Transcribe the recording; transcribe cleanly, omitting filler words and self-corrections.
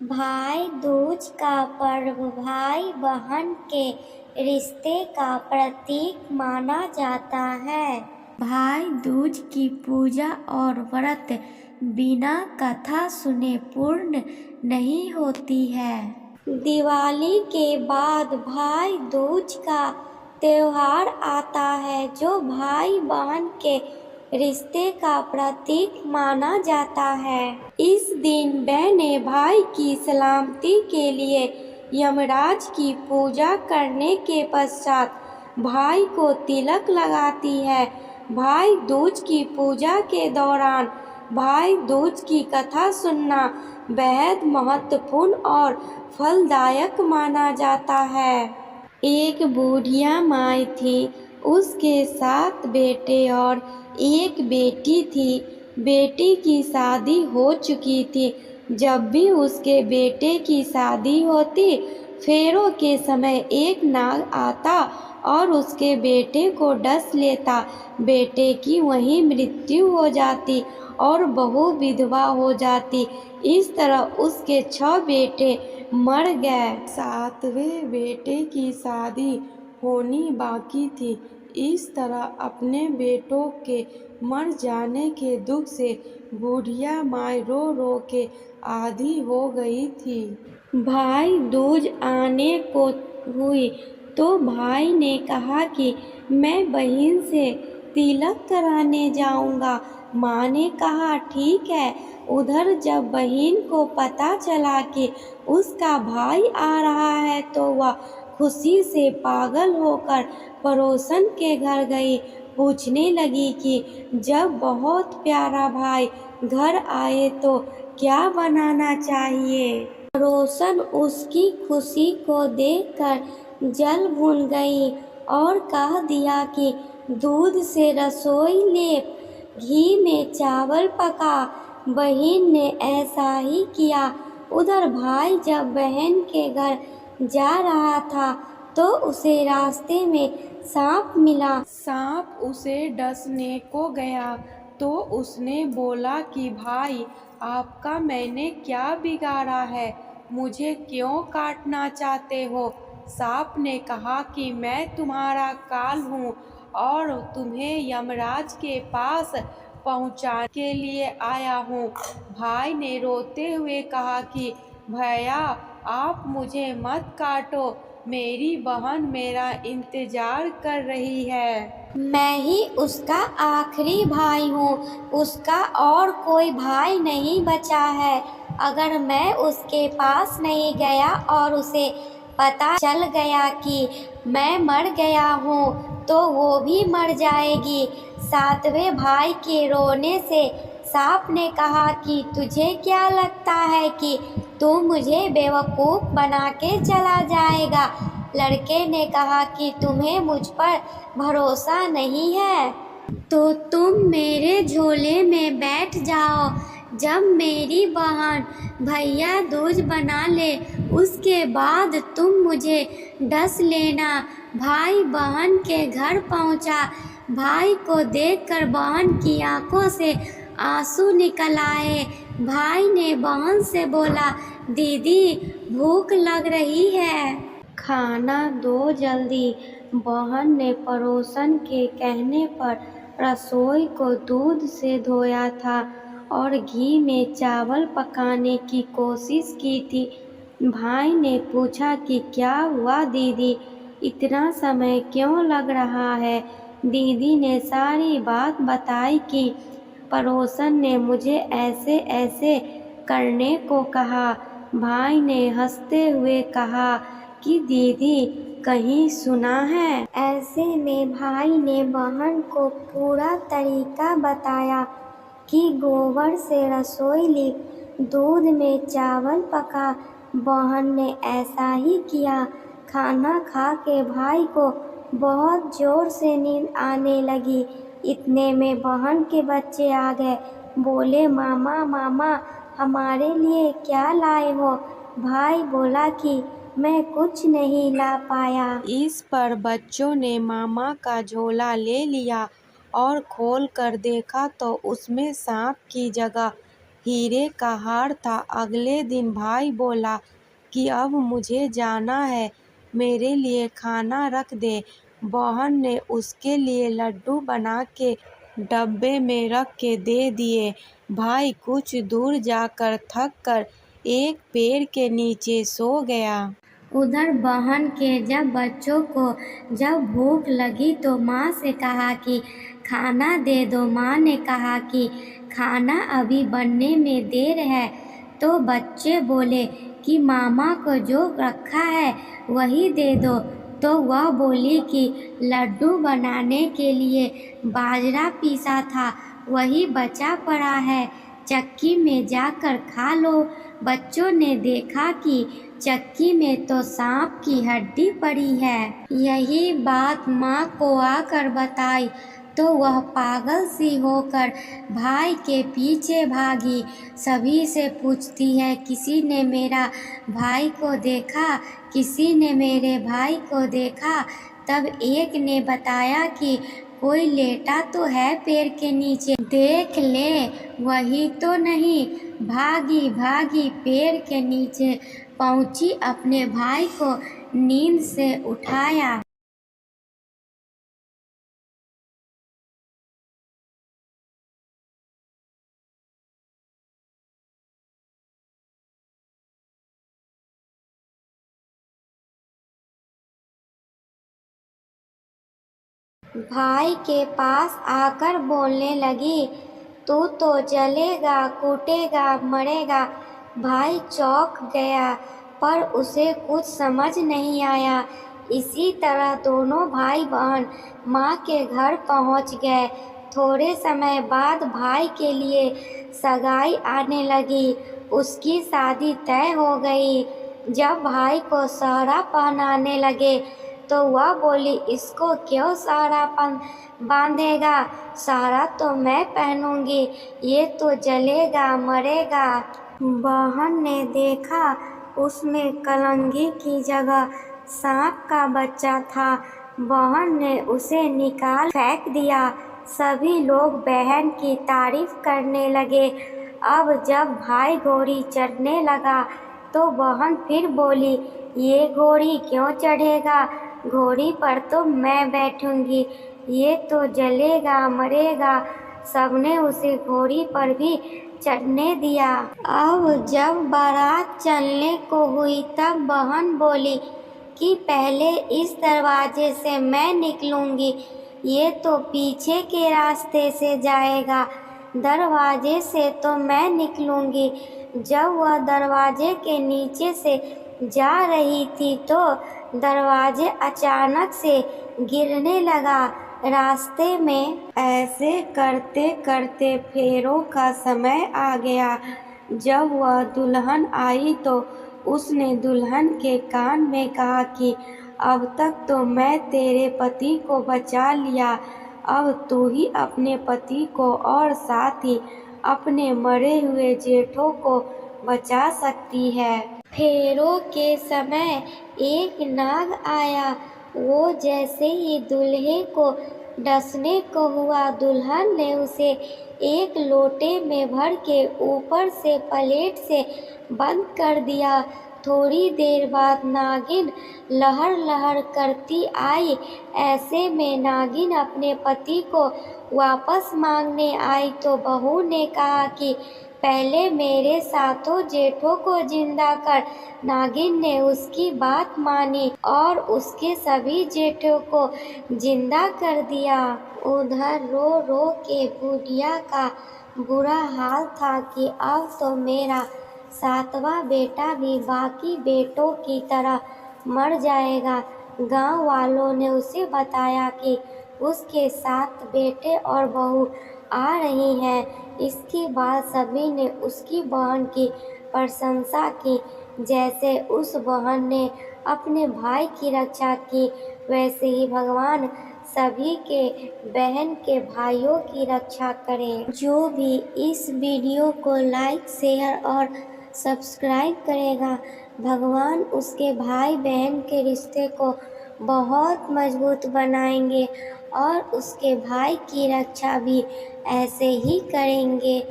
भाई दूज का पर्व भाई बहन के रिश्ते का प्रतीक माना जाता है। भाई दूज की पूजा और व्रत बिना कथा सुने पूर्ण नहीं होती है। दिवाली के बाद भाई दूज का त्योहार आता है जो भाई बहन के रिश्ते का प्रतीक माना जाता है। इस दिन बहनें भाई की सलामती के लिए यमराज की पूजा करने के पश्चात भाई को तिलक लगाती है। भाई दूज की पूजा के दौरान भाई दूज की कथा सुनना बेहद महत्वपूर्ण और फलदायक माना जाता है। एक बुढ़िया माई थी, उसके 7 बेटे और एक बेटी थी। बेटी की शादी हो चुकी थी। जब भी उसके बेटे की शादी होती, फेरों के समय एक नाग आता और उसके बेटे को डस लेता। बेटे की वहीं मृत्यु हो जाती और बहू विधवा हो जाती। इस तरह उसके 6 बेटे मर गए। 7वें बेटे की शादी होनी बाकी थी। इस तरह अपने बेटों के मर जाने के दुख से बुढ़िया माई रो रो के आधी हो गई थी। भाई दूज आने को हुई तो भाई ने कहा कि मैं बहन से तिलक कराने जाऊंगा। माँ ने कहा ठीक है। उधर जब बहन को पता चला कि उसका भाई आ रहा है तो वह खुशी से पागल होकर पड़ोसन के घर गई। पूछने लगी कि जब बहुत प्यारा भाई घर आए तो क्या बनाना चाहिए। पड़ोसन उसकी खुशी को देखकर जल भून गई और कह दिया कि दूध से रसोई लेप, घी में चावल पका। बहन ने ऐसा ही किया। उधर भाई जब बहन के घर जा रहा था तो उसे रास्ते में सांप मिला। सांप उसे डसने को गया तो उसने बोला कि भाई आपका मैंने क्या बिगाड़ा है, मुझे क्यों काटना चाहते हो। सांप ने कहा कि मैं तुम्हारा काल हूँ और तुम्हें यमराज के पास पहुँचाने के लिए आया हूँ। भाई ने रोते हुए कहा कि भैया आप मुझे मत काटो, मेरी बहन मेरा इंतजार कर रही है। मैं ही उसका आखिरी भाई हूँ, उसका और कोई भाई नहीं बचा है। अगर मैं उसके पास नहीं गया और उसे पता चल गया कि मैं मर गया हूँ तो वो भी मर जाएगी। 7वें भाई के रोने से सांप ने कहा कि तुझे क्या लगता है कि तू मुझे बेवकूफ़ बना के चला जाएगा। लड़के ने कहा कि तुम्हें मुझ पर भरोसा नहीं है तो तुम मेरे झोले में बैठ जाओ। जब मेरी बहन भैया दूज बना ले उसके बाद तुम मुझे डस लेना। भाई बहन के घर पहुंचा। भाई को देखकर बहन की आंखों से आंसू निकल आए। भाई ने बहन से बोला, दीदी भूख लग रही है, खाना दो जल्दी। बहन ने पड़ोसन के कहने पर रसोई को दूध से धोया था और घी में चावल पकाने की कोशिश की थी। भाई ने पूछा कि क्या हुआ दीदी, इतना समय क्यों लग रहा है। दीदी ने सारी बात बताई कि पड़ोसन ने मुझे ऐसे ऐसे करने को कहा। भाई ने हंसते हुए कहा कि दीदी कहीं सुना है। ऐसे में भाई ने बहन को पूरा तरीका बताया कि गोबर से रसोई ली, दूध में चावल पका। बहन ने ऐसा ही किया। खाना खा के भाई को बहुत जोर से नींद आने लगी। इतने में बहन के बच्चे आ गए। बोले मामा मामा हमारे लिए क्या लाए हो। भाई बोला कि मैं कुछ नहीं ला पाया। इस पर बच्चों ने मामा का झोला ले लिया और खोल कर देखा तो उसमें सांप की जगह हीरे का हार था। अगले दिन भाई बोला कि अब मुझे जाना है, मेरे लिए खाना रख दे। बहन ने उसके लिए लड्डू बना के डब्बे में रख के दे दिए। भाई कुछ दूर जाकर थक कर एक पेड़ के नीचे सो गया। उधर बहन के जब बच्चों को जब भूख लगी तो माँ से कहा कि खाना दे दो। माँ ने कहा कि खाना अभी बनने में देर है। तो बच्चे बोले कि मामा को जो रखा है वही दे दो। तो वह बोली कि लड्डू बनाने के लिए बाजरा पीसा था, वही बचा पड़ा है, चक्की में जाकर खा लो। बच्चों ने देखा कि चक्की में तो सांप की हड्डी पड़ी है। यही बात माँ को आकर बताई तो वह पागल सी होकर भाई के पीछे भागी। सभी से पूछती है, किसी ने मेरा भाई को देखा, किसी ने मेरे भाई को देखा। तब एक ने बताया कि कोई लेटा तो है पेड़ के नीचे, देख ले वही तो नहीं। भागी भागी पेड़ के नीचे पहुंची, अपने भाई को नींद से उठाया। भाई के पास आकर बोलने लगी, तू तो जलेगा, कूटेगा, मरेगा। भाई चौंक गया पर उसे कुछ समझ नहीं आया। इसी तरह दोनों भाई बहन माँ के घर पहुँच गए। थोड़े समय बाद भाई के लिए सगाई आने लगी। उसकी शादी तय हो गई। जब भाई को सहरा पहनाने लगे तो वह बोली, इसको क्यों सहरा बांधेगा, सहरा तो मैं पहनूंगी, ये तो जलेगा मरेगा। बहन ने देखा उसमें कलंगी की जगह सांप का बच्चा था। बहन ने उसे निकाल फेंक दिया। सभी लोग बहन की तारीफ करने लगे। अब जब भाई घोड़ी चढ़ने लगा तो बहन फिर बोली, ये घोड़ी क्यों चढ़ेगा, घोड़ी पर तो मैं बैठूंगी, ये तो जलेगा मरेगा। सबने उसे घोड़ी पर भी चढ़ने दिया। अब जब बारात चलने को हुई तब बहन बोली कि पहले इस दरवाजे से मैं निकलूंगी, ये तो पीछे के रास्ते से जाएगा, दरवाजे से तो मैं निकलूंगी। जब वह दरवाजे के नीचे से जा रही थी तो दरवाजे अचानक से गिरने लगा रास्ते में। ऐसे करते करते फेरों का समय आ गया। जब वह दुल्हन आई तो उसने दुल्हन के कान में कहा कि अब तक तो मैं तेरे पति को बचा लिया, अब तू ही अपने पति को और साथ ही अपने मरे हुए जेठों को बचा सकती है। फेरों के समय एक नाग आया। वो जैसे ही दूल्हे को डसने को हुआ, दुल्हन ने उसे एक लोटे में भर के ऊपर से प्लेट से बंद कर दिया। थोड़ी देर बाद नागिन लहर लहर करती आई। ऐसे में नागिन अपने पति को वापस मांगने आई तो बहू ने कहा कि पहले मेरे सातों जेठों को जिंदा कर। नागिन ने उसकी बात मानी और उसके सभी जेठों को जिंदा कर दिया। उधर रो रो के बुढ़िया का बुरा हाल था कि अब तो मेरा सातवां बेटा भी बाकी बेटों की तरह मर जाएगा। गांव वालों ने उसे बताया कि उसके 7 बेटे और बहू आ रही हैं। इसके बाद सभी ने उसकी बहन की प्रशंसा की। जैसे उस बहन ने अपने भाई की रक्षा की, वैसे ही भगवान सभी के बहन के भाइयों की रक्षा करें। जो भी इस वीडियो को लाइक, शेयर और सब्सक्राइब करेगा, भगवान उसके भाई बहन के रिश्ते को बहुत मजबूत बनाएंगे और उसके भाई की रक्षा भी ऐसे ही करेंगे।